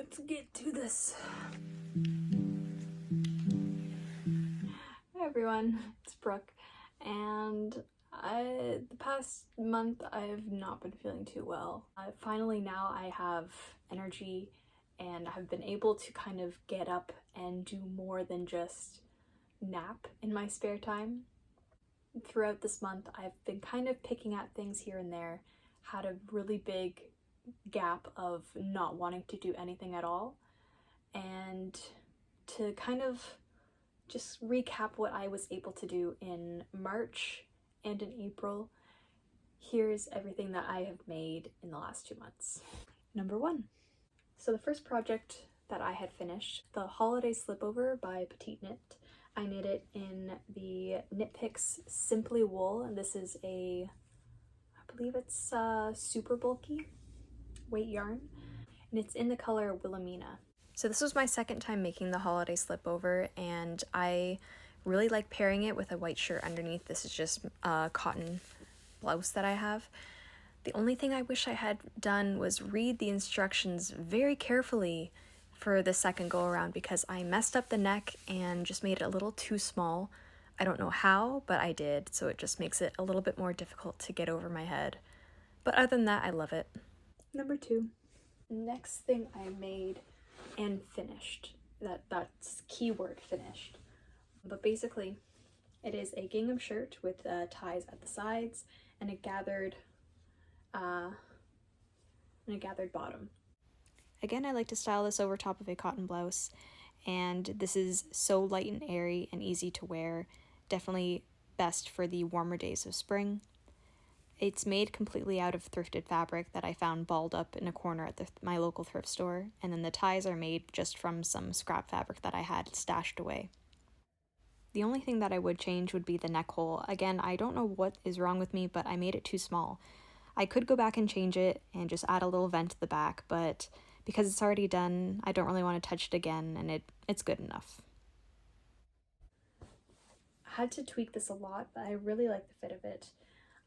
let's get to this. Hi everyone, it's Brooke, and the past month I've not been feeling too well. Finally now I have energy and I've been able to kind of get up and do more than just nap in my spare time. Throughout this month I've been kind of picking at things here and there, had a really big gap of not wanting to do anything at all, and to kind of just recap what I was able to do in March and in April, here's everything that I have made in the last 2 months. Number 1. So the first project that I had finished, the Holiday Slipover by Petite Knit. I knit it in the Knit Picks Simply Wool, and this is I believe it's super bulky weight yarn, and it's in the color Wilhelmina. So this was my second time making the Holiday Slipover, and I really like pairing it with a white shirt underneath. This is just a cotton blouse that I have. The only thing I wish I had done was read the instructions very carefully for the second go around, because I messed up the neck and just made it a little too small. I don't know how, but I did, so it just makes it a little bit more difficult to get over my head. But other than that, I love it. Number 2. Next thing I made and finished. That's keyword finished. But basically, it is a gingham shirt with ties at the sides and a gathered bottom. Again, I like to style this over top of a cotton blouse, and this is so light and airy and easy to wear. Definitely best for the warmer days of spring. It's made completely out of thrifted fabric that I found balled up in a corner at my local thrift store, and then the ties are made just from some scrap fabric that I had stashed away. The only thing that I would change would be the neck hole. Again, I don't know what is wrong with me, but I made it too small. I could go back and change it and just add a little vent to the back, but because it's already done, I don't really want to touch it again, and it's good enough. I had to tweak this a lot, but I really like the fit of it.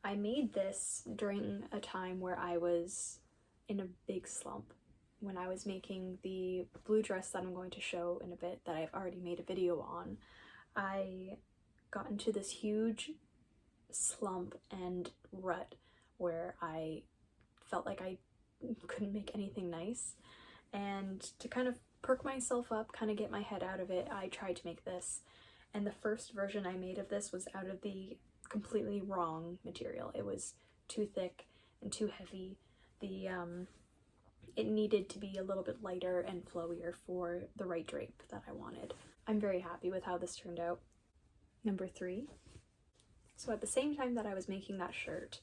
I made this during a time where I was in a big slump, when I was making the blue dress that I'm going to show in a bit that I've already made a video on. I got into this huge slump and rut where I felt like I couldn't make anything nice, and to kind of perk myself up, kind of get my head out of it, I tried to make this. And the first version I made of this was out of the completely wrong material. It was too thick and too heavy. It needed to be a little bit lighter and flowier for the right drape that I wanted. I'm very happy with how this turned out. Number 3. So at the same time that I was making that shirt,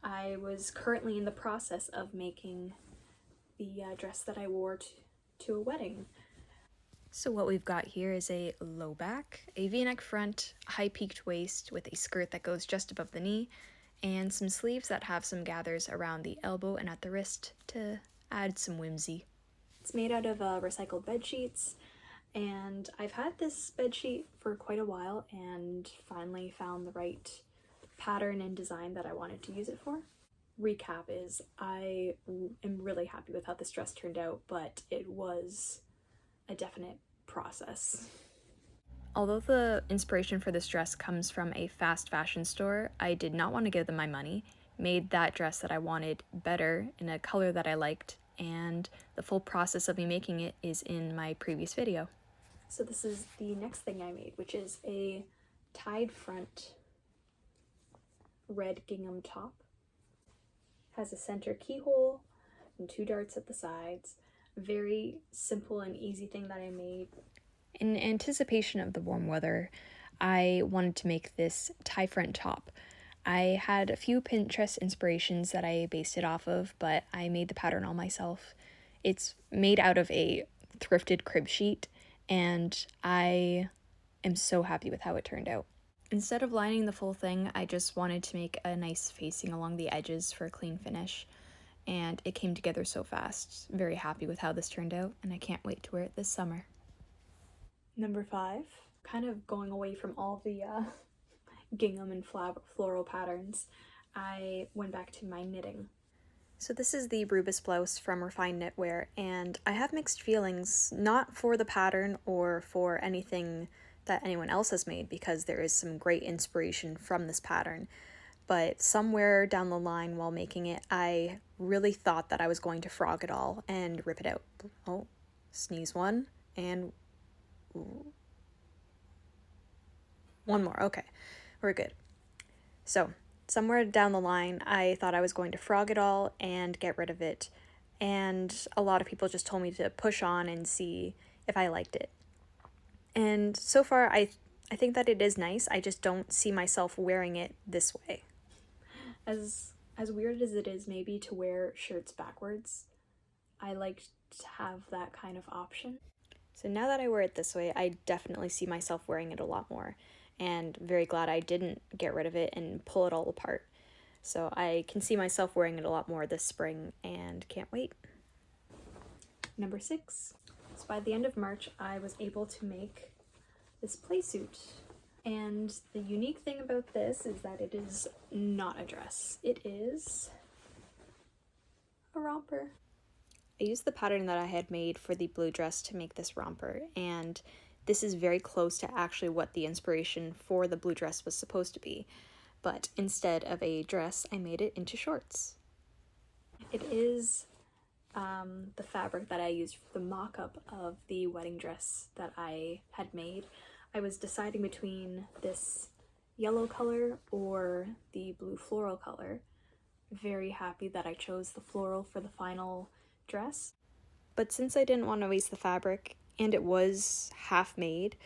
I was currently in the process of making the dress that I wore to a wedding. So what we've got here is a low back, a v-neck front, high peaked waist with a skirt that goes just above the knee, and some sleeves that have some gathers around the elbow and at the wrist to add some whimsy. It's made out of recycled bed sheets, and I've had this bed sheet for quite a while and finally found the right pattern and design that I wanted to use it for. Recap is, I am really happy with how this dress turned out, but it was a definite process. Although the inspiration for this dress comes from a fast fashion store, I did not want to give them my money, made that dress that I wanted better in a color that I liked, and the full process of me making it is in my previous video. So this is the next thing I made, which is a tied front red gingham top. Has a center keyhole and 2 darts at the sides. Very simple and easy thing that I made. In anticipation of the warm weather, I wanted to make this tie front top. I had a few Pinterest inspirations that I based it off of, but I made the pattern all myself. It's made out of a thrifted crib sheet, and I am so happy with how it turned out. Instead of lining the full thing, I just wanted to make a nice facing along the edges for a clean finish, and it came together so fast. Very happy with how this turned out, and I can't wait to wear it this summer. Number 5, kind of going away from all the gingham and floral patterns, I went back to my knitting. So this is the Rubus blouse from Refined Knitwear, and I have mixed feelings, not for the pattern or for anything that anyone else has made, because there is some great inspiration from this pattern, but somewhere down the line while making it, I really thought that I was going to frog it all and rip it out. Oh, sneeze one, and one more. Okay, we're good. So somewhere down the line, I thought I was going to frog it all and get rid of it, and a lot of people just told me to push on and see if I liked it. And so far, I think that it is nice. I just don't see myself wearing it this way. As weird as it is maybe to wear shirts backwards, I like to have that kind of option. So now that I wear it this way, I definitely see myself wearing it a lot more, and very glad I didn't get rid of it and pull it all apart. So I can see myself wearing it a lot more this spring and can't wait. Number 6. So by the end of March, I was able to make this playsuit. And the unique thing about this is that it is not a dress. It is a romper. I used the pattern that I had made for the blue dress to make this romper, and this is very close to actually what the inspiration for the blue dress was supposed to be. But instead of a dress, I made it into shorts. It is the fabric that I used for the mock-up of the wedding dress that I had made. I was deciding between this yellow color or the blue floral color. Very happy that I chose the floral for the final dress. But since I didn't want to waste the fabric, and it was half made,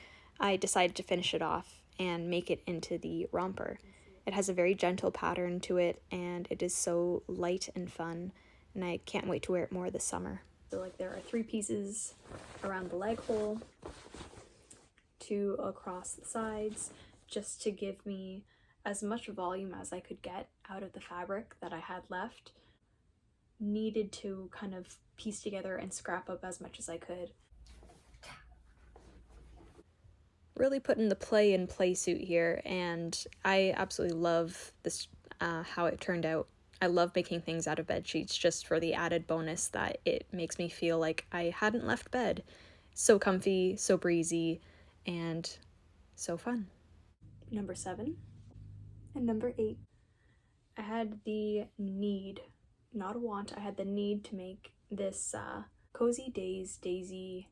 I decided to finish it off and make it into the romper. It has a very gentle pattern to it, and it is so light and fun, and I can't wait to wear it more this summer. So like there are 3 pieces around the leg hole, 2 across the sides, just to give me as much volume as I could get out of the fabric that I had left. Needed to kind of piece together and scrap up as much as I could. Really putting the play in playsuit here, and I absolutely love this, how it turned out. I love making things out of bed sheets just for the added bonus that it makes me feel like I hadn't left bed. So comfy, so breezy, and so fun. Number 7 and number 8. I had the need, not a want, I had the need to make this Cozy Days Daisy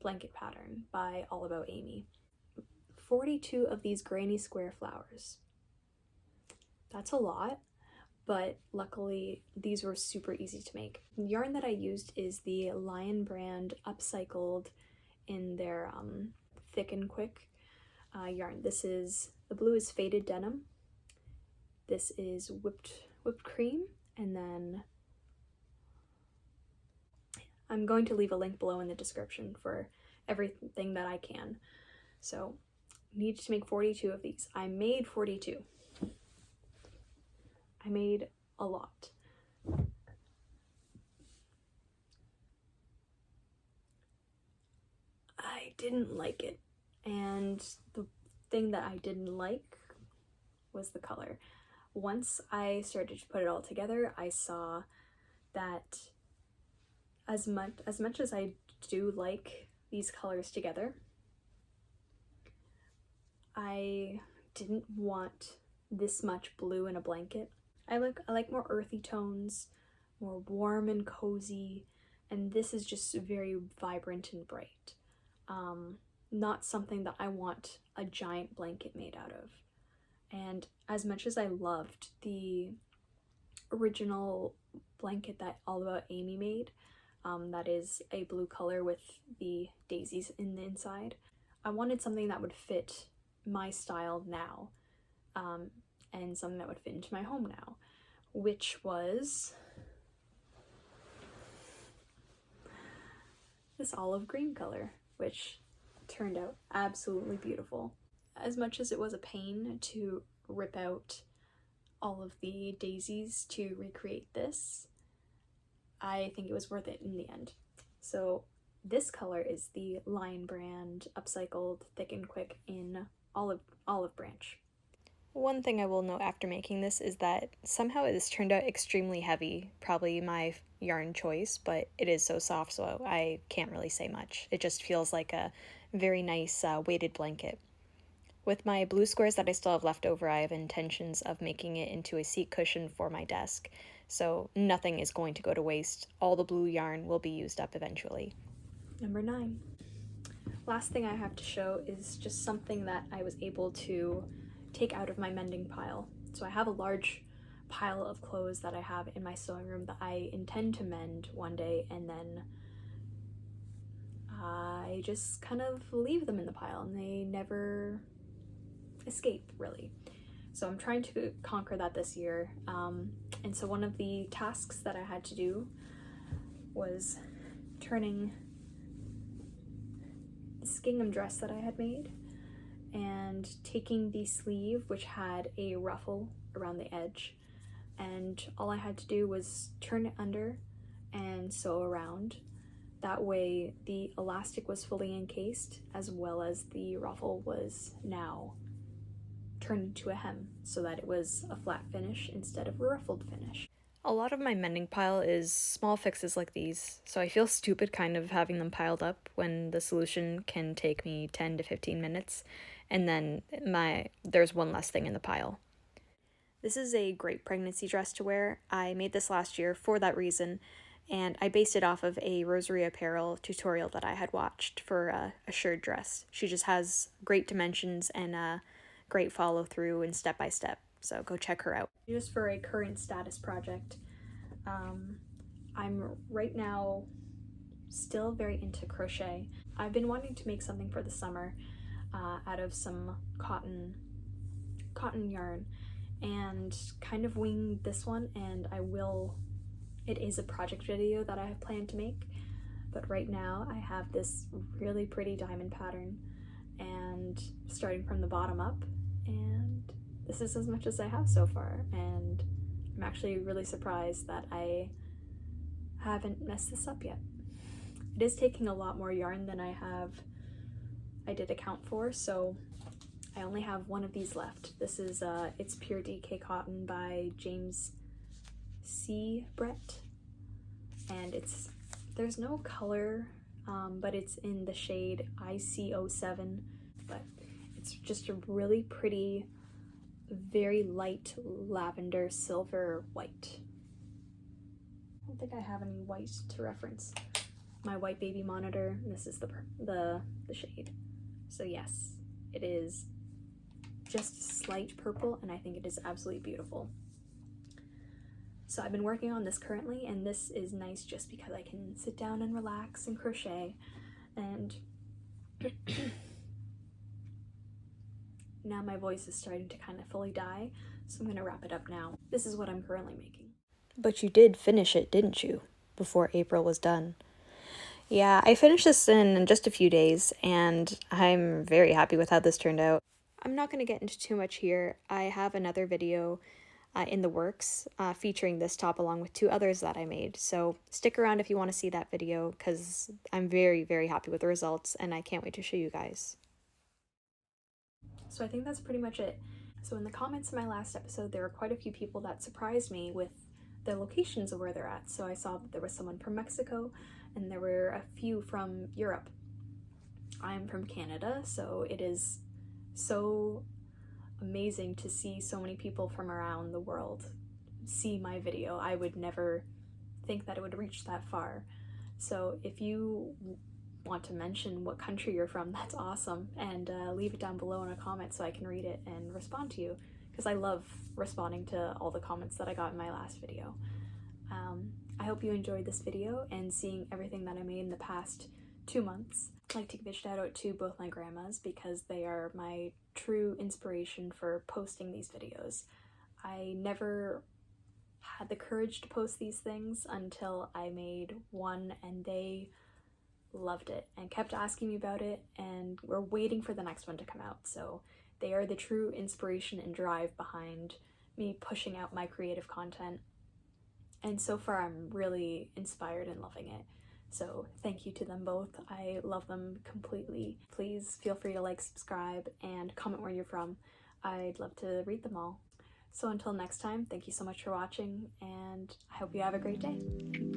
blanket pattern by All About Amy. 42 of these granny square flowers. That's a lot, but luckily these were super easy to make. The yarn that I used is the Lion brand upcycled in their Thick and Quick yarn. The blue is faded denim. This is whipped cream, and then I'm going to leave a link below in the description for everything that I can. So needed to make 42 of these. I made 42. I made a lot. I didn't like it, and the thing that I didn't like was the color. Once I started to put it all together, I saw that as much as I do like these colors together, I didn't want this much blue in a blanket. I like more earthy tones, more warm and cozy, and this is just very vibrant and bright. Not something that I want a giant blanket made out of. And as much as I loved the original blanket that All About Amy made, that is a blue color with the daisies in the inside, I wanted something that would fit my style now, and something that would fit into my home now, which was this olive green color, which turned out absolutely beautiful. As much as it was a pain to rip out all of the daisies to recreate this, I think it was worth it in the end. So this color is the Lion brand upcycled Thick and Quick in olive branch. One thing I will note after making this is that somehow this turned out extremely heavy, probably my yarn choice, but it is so soft, so I can't really say much. It just feels like a very nice weighted blanket. With my blue squares that I still have left over, I have intentions of making it into a seat cushion for my desk, so nothing is going to go to waste. All the blue yarn will be used up eventually. Number 9. Last thing I have to show is just something that I was able to take out of my mending pile. So I have a large pile of clothes that I have in my sewing room that I intend to mend one day, and then I just kind of leave them in the pile and they never escape, really. So I'm trying to conquer that this year. And so one of the tasks that I had to do was turning this gingham dress that I had made and taking the sleeve, which had a ruffle around the edge, and all I had to do was turn it under and sew around. That way the elastic was fully encased, as well as the ruffle was now turned into a hem, so that it was a flat finish instead of a ruffled finish. A lot of my mending pile is small fixes like these, so I feel stupid kind of having them piled up when the solution can take me 10 to 15 minutes, and then there's one less thing in the pile. This is a great pregnancy dress to wear. I made this last year for that reason, and I based it off of a Rosary Apparel tutorial that I had watched for a shirred dress. She just has great dimensions and a great follow through and step by step. So go check her out. Just for a current status project, I'm right now still very into crochet. I've been wanting to make something for the summer out of some cotton yarn, and kind of wing this one, and it is a project video that I have planned to make, but right now I have this really pretty diamond pattern and starting from the bottom up, and this is as much as I have so far, and I'm actually really surprised that I haven't messed this up yet. It is taking a lot more yarn than I did account for, so I only have one of these left. This is it's Pure DK Cotton by James C. Brett, and there's no color, but it's in the shade IC07, but it's just a really pretty, very light lavender silver white. I don't think I have any white to reference. My white baby monitor, this is the shade. So yes, it is just slight purple, and I think it is absolutely beautiful. So I've been working on this currently, and this is nice just because I can sit down and relax and crochet, and now my voice is starting to kind of fully die, so I'm gonna wrap it up now. This is what I'm currently making. But you did finish it, didn't you? Before April was done. Yeah, I finished this in just a few days, and I'm very happy with how this turned out. I'm not going to get into too much here. I have another video in the works featuring this top along with 2 others that I made, so stick around if you want to see that video, because I'm very, very happy with the results, and I can't wait to show you guys. So I think that's pretty much it. So in the comments in my last episode, there were quite a few people that surprised me with the locations of where they're at. So I saw that there was someone from Mexico, and there were a few from Europe. I'm from Canada, so it is so amazing to see so many people from around the world see my video. I would never think that it would reach that far. So if you want to mention what country you're from, that's awesome, and leave it down below in a comment so I can read it and respond to you, because I love responding to all the comments that I got in my last video. I hope you enjoyed this video and seeing everything that I made in the past 2 months. I'd like to give a shout out to both my grandmas, because they are my true inspiration for posting these videos. I never had the courage to post these things until I made one, and they loved it and kept asking me about it, and we're waiting for the next one to come out. So they are the true inspiration and drive behind me pushing out my creative content, and so far I'm really inspired and loving it. So thank you to them both. I love them completely. Please feel free to like, subscribe, and comment where you're from. I'd love to read them all. So until next time, thank you so much for watching, and I hope you have a great day.